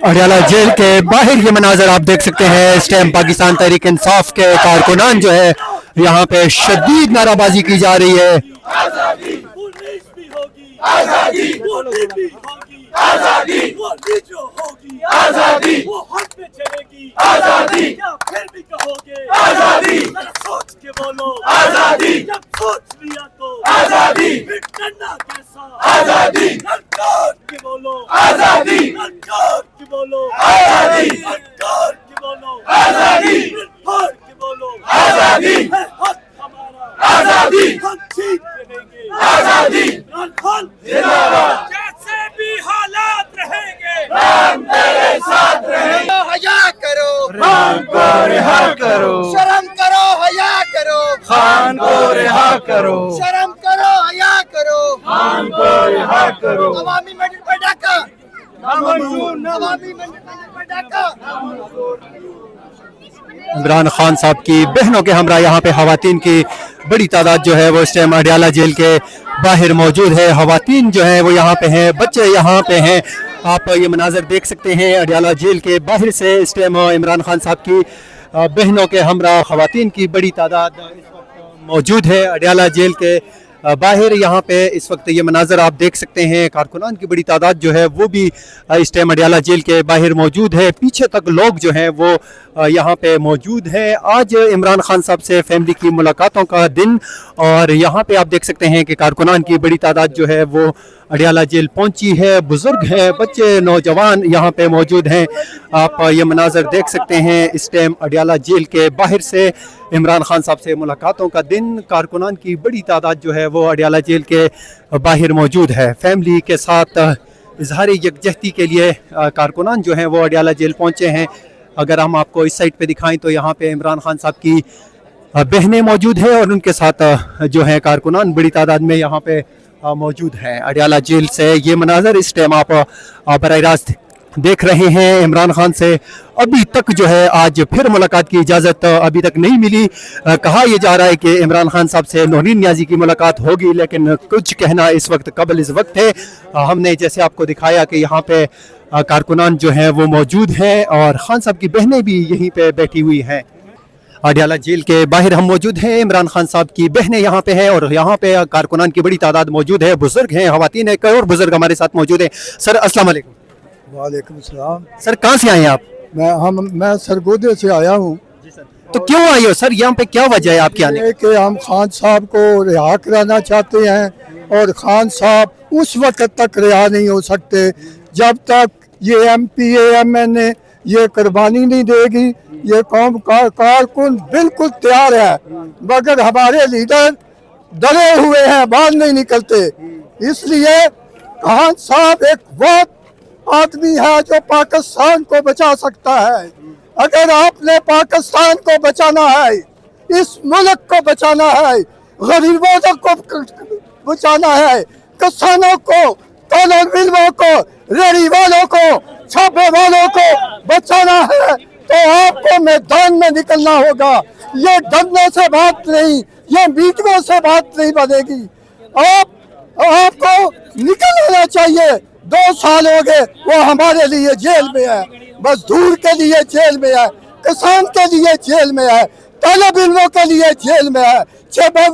Adiala jail के बाहर ये मनाजर आप देख सकते हैं। इस टाइम पाकिस्तान तहरीक इंसाफ के कारकुनान जो है यहाँ पे शदीद नाराबाजी की जा रही है। आजादी आजादी आजादी जो होगी आजादी वो हक पे चलेगी आजादी क्या फिर भी कहोगे आजादी सोच के बोलो आजादी जब सोच लिया तो आजादी फिर करना कैसा आजादी सरकार के बोलो आजादी सरकार के बोलो आजादी सरकार के बोलो आजादी सरकार के बोलो आजादी है हक हमारा आजादी हम जीत रहेंगे आजादी जिंदाबाद जैसे भी हालात रहेंगे हम तेरे साथ रहेंगे। हया करो खान को रिहा करो शर्म करो हया करो खान को रिहा करो शर्म करो हया करो खान को रिहा करो। अवामी मंदिर पर डाका अवामी मंदिर पर डाका। इमरान खान साहब की बहनों के हमरा यहाँ पे खवातीन की बड़ी तादाद जो है वो इस टाइम अडियाला जेल के बाहर मौजूद है। खवातीन जो है वो यहाँ पे हैं, बच्चे यहाँ पे हैं। आप ये मनाजर देख सकते हैं अडियाला जेल के बाहर से। इस टाइम इमरान खान साहब की बहनों के हमरा खवातीन की बड़ी तादाद इस वक्त मौजूद है अडियाला जेल के बाहर। यहाँ पे इस वक्त ये मनाजर आप देख सकते हैं। कारकुनान की बड़ी तादाद जो है वो भी इस टाइम अडियाला जेल के बाहर मौजूद है। पीछे तक लोग जो हैं वो यहाँ पे मौजूद है। आज इमरान खान साहब से फैमिली की मुलाकातों का दिन, और यहाँ पे आप देख सकते हैं कि कारकुनान की बड़ी तादाद जो है वो अडियाला जेल पहुँची है। बुज़ुर्ग हैं, बच्चे, नौजवान यहाँ पे मौजूद हैं। आप ये मनाजर देख सकते हैं इस टाइम अडियाला जेल के बाहर से। इमरान खान साहब से मुलाकातों का दिन, कारकुनान की बड़ी तादाद जो है वो अडियाला जेल के बाहर मौजूद है। फैमिली के साथ इजहार यकजहती के लिए कारकुनान जो हैं वो अडियाला जेल पहुँचे हैं। अगर हम आपको इस साइड पे दिखाएं तो यहाँ पे इमरान खान साहब की बहनें मौजूद है और उनके साथ जो है कारकुनान बड़ी तादाद में यहाँ पे मौजूद हैं। अडियाला जेल से ये मनाजर इस टाइम आप बराह रास्त देख रहे हैं। इमरान खान से अभी तक जो है आज फिर मुलाकात की इजाज़त अभी तक नहीं मिली। कहा यह जा रहा है कि इमरान खान साहब से नौरीन नियाजी की मुलाकात होगी, लेकिन कुछ कहना इस वक्त कबल इस वक्त है। हमने जैसे आपको दिखाया कि यहाँ पे कारकुनान जो हैं वो मौजूद हैं और खान साहब की बहनें भी यहीं पे बैठी हुई हैं। अडियाला जेल के बाहर हम मौजूद हैं। इमरान खान साहब की बहनें यहाँ पे हैं और यहाँ पे कारकुनान की बड़ी तादाद मौजूद है। बुजुर्ग हैं, खवातीन हैं, कई और बुजुर्ग हमारे साथ मौजूद हैं। सर अस्सलाम वालेकुम। वालेकुम सलाम। सर कहाँ से आए हैं आप? मैं सरगोदे से आया हूँ। तो क्यों आए हो सर? यहाँ पे क्या वजह है आपके आने कि हम खान साहब को रिहा कराना चाहते हैं और खान साहब उस वक्त तक रिहा नहीं हो सकते जब तक ये MPA-MNA ये कुर्बानी नहीं देगी। ये कौम का कारकुन बिल्कुल तैयार है, मगर हमारे लीडर डरे हुए हैं, बाहर नहीं निकलते। इसलिए खान साहब एक बहुत आदमी है जो पाकिस्तान को बचा सकता है। अगर आपने पाकिस्तान को बचाना है, इस मुल्क को बचाना है, गरीबों को बचाना है, किसानों को, तोलर मिलों को, रेहड़ी वालों को, छापे वालों को बचाना है, तो आपको मैदान में निकलना होगा। ये डरने से बात नहीं, ये मीटिंगों से बात नहीं बनेगी। आपको निकल आना चाहिए। 2 साल हो गए वो हमारे लिए जेल में है, मजदूर के लिए जेल में है, किसान के लिए जेल में है, तालब इल्मों के लिए जेल में है, छापे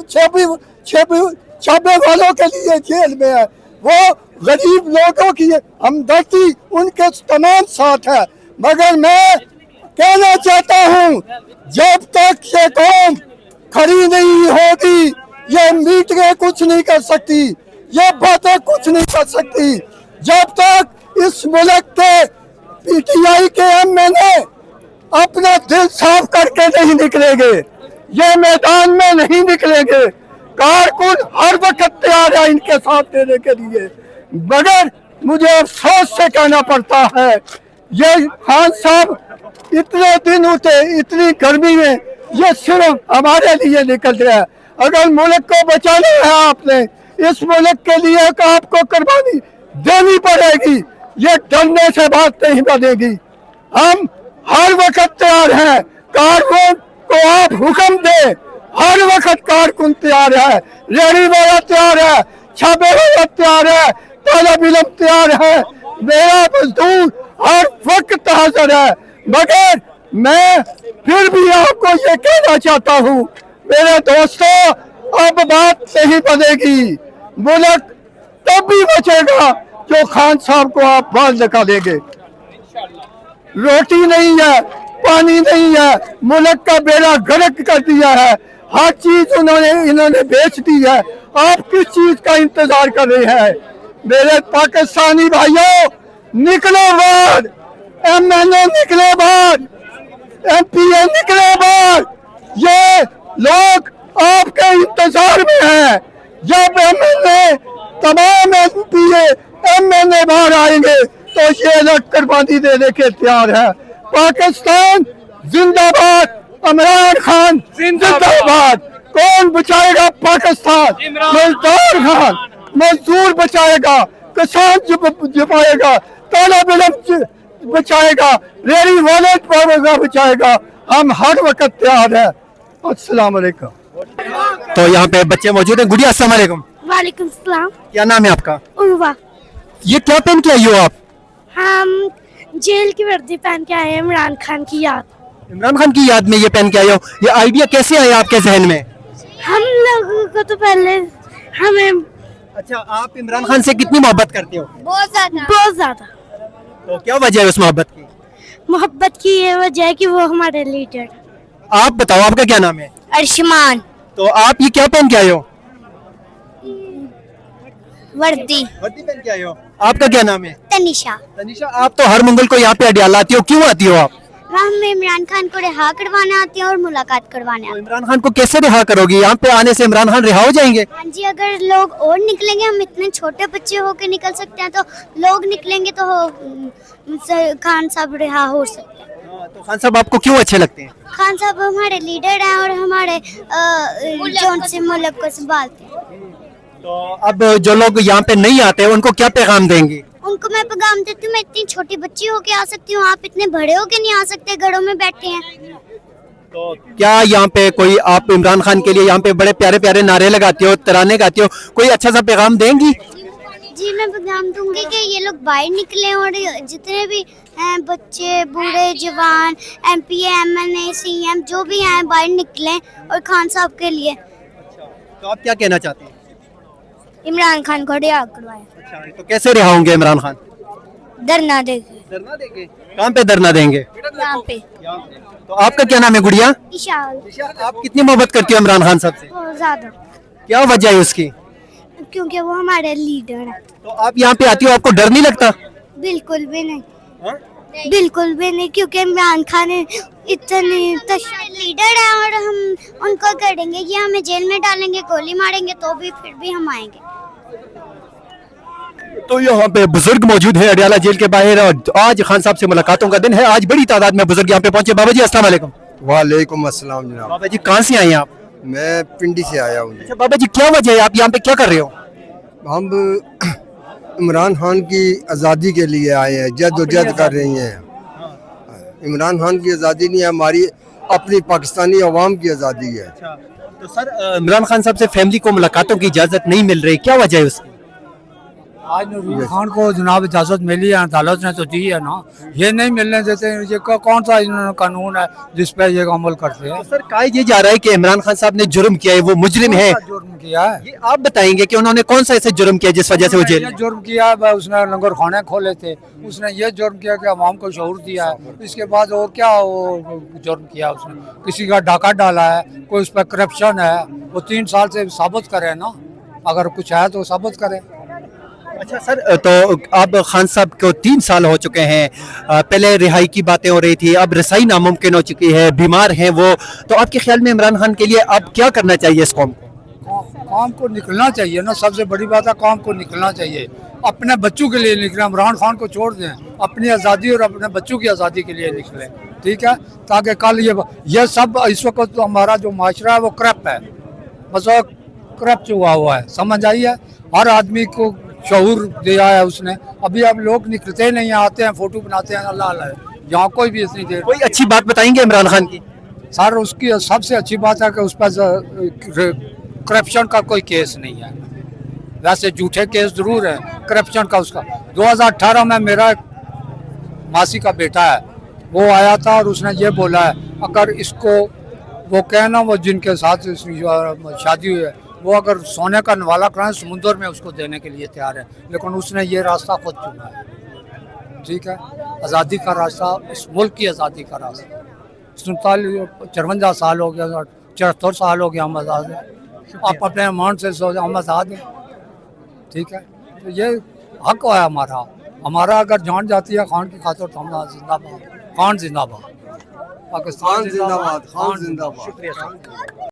वालों के लिए जेल में है। वो गरीब लोगों की हमदर्दी उनके तमाम साथ है। मगर मैं कहना चाहता हूँ, जब तक ये कौम खड़ी नहीं होगी, ये मीटिंगें कुछ नहीं कर सकती, ये बातें कुछ नहीं कर सकती। जब तक इस मुल्क के PTI के MNA अपना दिल साफ करके नहीं निकलेंगे, ये मैदान में नहीं निकलेंगे। कारकुन हर वक्त तैयार है इनके साथ देने के लिए, मगर मुझे अफसोस से कहना पड़ता है ये खान साहब इतने दिन उठे, इतनी गर्मी में ये सिर्फ हमारे लिए निकल रहा है। अगर मुल्क को बचाना है आपने, इस मुल्क के लिए आपको कुर्बानी देनी पड़ेगी। ये डरने से बात नहीं बनेगी। हम हर वक्त तैयार हैं। कारकुन को आप हुक्म दे, हर वक्त कारकुन तैयार है, रेहड़ी वाला तैयार है, छापे हुए तैयार है, तालब इल्म तैयार है, मेरा मजदूर हर वक्त हाजिर है। मगर मैं फिर भी आपको ये कहना चाहता हूँ मेरे दोस्तों, अब बात नहीं बनेगी। मुल्क तब भी बचेगा जो खान साहब को आप बाहर निकालेंगे। रोटी नहीं है, पानी नहीं है, मुल्क का बेड़ा गर्क कर दिया है, हर चीज इन्होंने बेच दी है। आप किस चीज का इंतजार कर रहे हैं? मेरे पाकिस्तानी भाइयों, निकलो बाहर, MNA निकले बाहर, MPA निकले बाहर। ये लोग आपके इंतजार में हैं। जब MNA, तमाम MPA, MNA बाहर आएंगे तो ये लोग कुर्बानी देने के तैयार है। पाकिस्तान जिंदाबाद, इमरान खान जिंदाबाद। कौन बचाएगा पाकिस्तान? मजदूर खान, मजदूर बचाएगा, किसान बचाएगा, तालब इल्म बचाएगा, रेडी वाले बचाएगा। हम हर वक्त तैयार है। अस्सलाम वालेकुम। तो यहाँ पे बच्चे मौजूद हैं। गुड़िया अस्सलाम वालेकुम। वालेकुम सलाम। क्या नाम है आपका? उर्वा। ये क्या पहन के आई हो आप? हम जेल की वर्दी पहन के आए हैं इमरान खान की याद। इमरान खान की याद में ये पहन के आए हो। ये आइडिया कैसे आया आपके जहन में? हम लोगों को तो पहले हमें अच्छा, आप इमरान खान से कितनी मोहब्बत करते हो? बहुत ज्यादा तो क्या वजह है उस मोहब्बत की? मोहब्बत की ये वजह है कि वो हमारे लीडर। आप बताओ, आपका क्या नाम है? अर्शमान। तो आप ये क्या पहन के आए हो? वर्दी। वर्दी पहन के आए हो। आपका क्या नाम है? तनिषा। तनिषा, आप तो हर मंगल को यहाँ पे अडियाला आती हो, क्यों आती हो आप? हम इमरान खान को रिहा करवाने आते हैं और मुलाकात करवाने तो आते इमरान खान को कैसे रिहा करोगी? यहाँ पे आने से इमरान खान रिहा हो जाएंगे? हैं। हाँ जी, अगर लोग और निकलेंगे, हम इतने छोटे बच्चे होके निकल सकते हैं, तो लोग निकलेंगे तो खान साहब रिहा हो सकते हैं। तो खान साहब आपको क्यों अच्छे लगते हैं? खान साहब हमारे लीडर हैं और हमारे जोन से मुल्क को संभालते हैं। तो अब जो लोग यहाँ पे नहीं आते उनको क्या पैगाम देंगे? उनको मैं पैगाम देती हूँ, मैं इतनी छोटी बच्ची होके आ सकती हूँ, आप इतने बड़े होके नहीं आ सकते, घरों में बैठे हैं। तो क्या यहाँ पे कोई, आप इमरान खान के लिए यहाँ पे बड़े प्यारे प्यारे नारे लगाती हो, तराने गाती हो, कोई अच्छा सा पैगाम देंगी? जी, मैं पैगाम दूंगी कि ये लोग बाहर निकले और जितने भी हैं बच्चे, बूढ़े, जवान, MPA, MNA, CM जो भी हैं बाहर निकले और खान साहब के लिए। तो आप क्या कहना चाहते हैं? इमरान खान को रिहा करवाएं। अच्छा, तो कैसे रिहा होंगे इमरान खान? धरना देंगे धरना देंगे। कहाँ पे धरना देंगे? यहाँ पे। तो आपका क्या नाम है गुड़िया? विशाल। आप कितनी मोहब्बत करती हो इमरान खान साहब से? बहुत ज्यादा, क्या वजह है उसकी? क्योंकि वो हमारे लीडर हैं। तो आप यहाँ पे आती हो, आपको डर नहीं लगता? बिल्कुल भी नहीं, बिल्कुल भी नहीं, क्योंकि इमरान खान इतने लीडर है और हम उनको करेंगे कि हमें जेल में डालेंगे, गोली मारेंगे, तो भी फिर भी हम आएंगे। तो यहाँ पे बुजुर्ग मौजूद है अडियाला जेल के बाहर, और आज खान साहब से मुलाकातों का दिन है। आज बड़ी तादाद में बुजुर्ग यहाँ पे पहुंचे। बाबा जी अस्सलाम वालेकुम। वालेकुम अस्सलाम जनाब। बाबा जी कहाँ से आए हैं आप? मैं पिंडी से आया हूँ। अच्छा बाबा जी, क्या वजह है आप यहाँ पे क्या कर रहे हो? हम इमरान खान की आज़ादी के लिए आए हैं, जद्दोजहद कर रही हैं। इमरान खान की आज़ादी नहीं है, हमारी अपनी पाकिस्तानी अवाम की आज़ादी है। तो सर, इमरान खान साहब से फैमिली को मुलाकातों की इजाजत नहीं मिल रही, क्या वजह है उसकी? आज नूरुल खान को जनाब इजाजत मिली है, अदालत ने तो दी है ना, ये नहीं मिलने देते। ये कौन सा इन्होंने कानून है जिस पे ये अमल करते हैं? तो सर, कहा ये जा रहा है कि इमरान खान साहब ने जुर्म किया है, वो मुजरिम है। कौन सा जुर्म किया है? ये आप बताएंगे कि उन्होंने कौन सा ऐसे जुर्म किया जिस वजह से वो जेल ये में? जुर्म किया है, उसने लंगर खाने खोले थे, उसने ये जुर्म किया कि अवाम को शऊर दिया है। इसके बाद और क्या वो जुर्म किया उसने? किसी का डाका डाला है, कोई उस पर करप्शन है, वो 3 साल से साबित करे ना, अगर कुछ है तो साबित करे। अच्छा सर, तो अब खान साहब को 3 साल हो चुके हैं, पहले रिहाई की बातें हो रही थी, अब रसाई नामुमकिन हो चुकी है, बीमार हैं वो, तो आपके ख्याल में इमरान खान के लिए अब क्या करना चाहिए इस कौम को? काम को निकलना चाहिए ना, सबसे बड़ी बात है काम को निकलना चाहिए, अपने बच्चों के लिए निकलें। इमरान खान को छोड़ दें, अपनी आज़ादी और अपने बच्चों की आज़ादी के लिए निकलें, ठीक है? ताकि कल ये सब इस वक्त तो हमारा जो माशरा है वो करप्ट है, बस करप्ट हुआ है, समझ आई है? हर आदमी को शऊर दिया है उसने। अभी अब लोग निकलते नहीं, आते हैं फोटो बनाते हैं, अल्लाह अल्लाह, यहाँ कोई भी इतनी देर। कोई अच्छी बात बताएंगे इमरान खान की? सर, उसकी सबसे अच्छी बात है कि उस पर करप्शन का कोई केस नहीं है, वैसे झूठे केस जरूर है करप्शन का उसका। 2018 में मेरा एक मासी का बेटा है, वो आया था और उसने ये बोला है अगर इसको वो कहना वो जिनके साथ शादी हुई है वो अगर सोने का नवाला कराएं समुंदर में उसको देने के लिए तैयार है, लेकिन उसने ये रास्ता खुद चुना है। ठीक है, आज़ादी का रास्ता, इस मुल्क की आज़ादी का रास्ता। 54 साल हो गया, 74 साल हो गया हम आज़ाद हैं। आप अपने मन से सोच हम आज़ाद हैं। ठीक है, तो ये हक है हमारा अगर जान जाती है खान की खातिर तो हम जिंदाबाद, खान जिंदाबाद, पाकिस्तान जिंदाबाद, खान जिंदाबाद।